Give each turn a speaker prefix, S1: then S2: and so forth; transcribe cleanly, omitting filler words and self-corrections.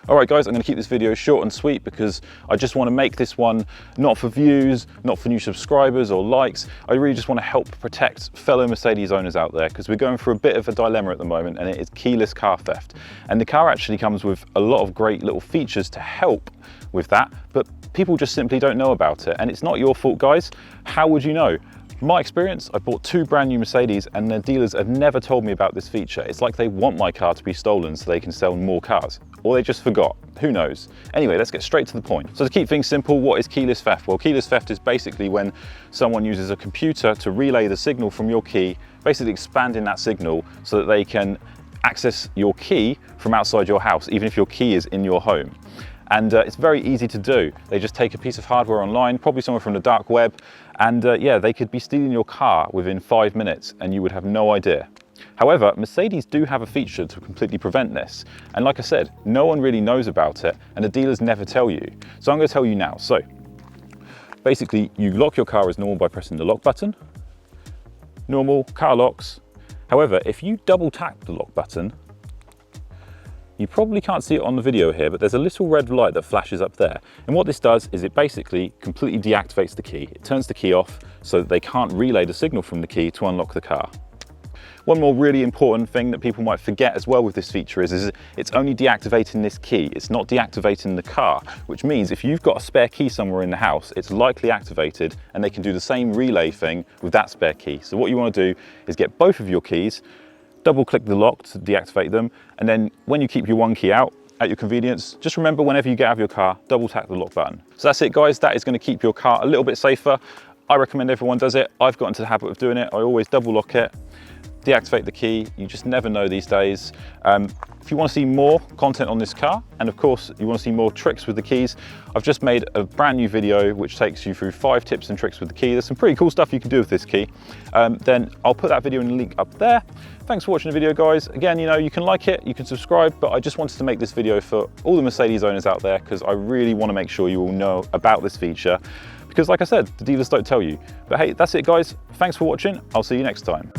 S1: All right guys, I'm going to keep this video short and sweet because I just want to make this one not for views, not for new subscribers or likes. I really just want to help protect fellow Mercedes owners out there because we're going through a bit of a dilemma at the moment, and it is keyless car theft. And the car actually comes with a lot of great little features to help with that, but people just simply don't know about it. And it's not your fault, guys. How would you know? From my experience, I bought 2 brand new Mercedes and their dealers have never told me about this feature. It's like they want my car to be stolen so they can sell more cars. Or they just forgot, who knows? Anyway, let's get straight to the point. So to keep things simple, what is keyless theft? Well, keyless theft is basically when someone uses a computer to relay the signal from your key, basically expanding that signal so that they can access your key from outside your house, even if your key is in your home. And it's very easy to do. They just take a piece of hardware online, probably somewhere from the dark web, and yeah, they could be stealing your car within 5 minutes and you would have no idea. However, Mercedes do have a feature to completely prevent this. And like I said, no one really knows about it and the dealers never tell you. So I'm going to tell you now. So basically, you lock your car as normal by pressing the lock button. Normal, car locks. However, if you double tap the lock button, you probably can't see it on the video here, but there's a little red light that flashes up there. And what this does is it basically completely deactivates the key. It turns the key off so that they can't relay the signal from the key to unlock the car. One more really important thing that people might forget as well with this feature is it's only deactivating this key. It's not deactivating the car, which means if you've got a spare key somewhere in the house, it's likely activated and they can do the same relay thing with that spare key. So what you want to do is get both of your keys, double click the lock to deactivate them, and then when you keep your one key out at your convenience, just remember whenever you get out of your car, double tap the lock button. So that's it guys, that is going to keep your car a little bit safer. I recommend everyone does it. I've got into the habit of doing it. I always double lock it, deactivate the key. You just never know these days. If you want to see more content on this car, and of course you want to see more tricks with the keys, I've just made a brand new video which takes you through 5 tips and tricks with the key. There's some pretty cool stuff you can do with this key. Then I'll put that video in the link up there. Thanks for watching the video guys. Again, you can like it, you can subscribe, but I just wanted to make this video for all the Mercedes owners out there because I really want to make sure you all know about this feature because like I said, the dealers don't tell you. But hey, that's it guys. Thanks for watching. I'll see you next time.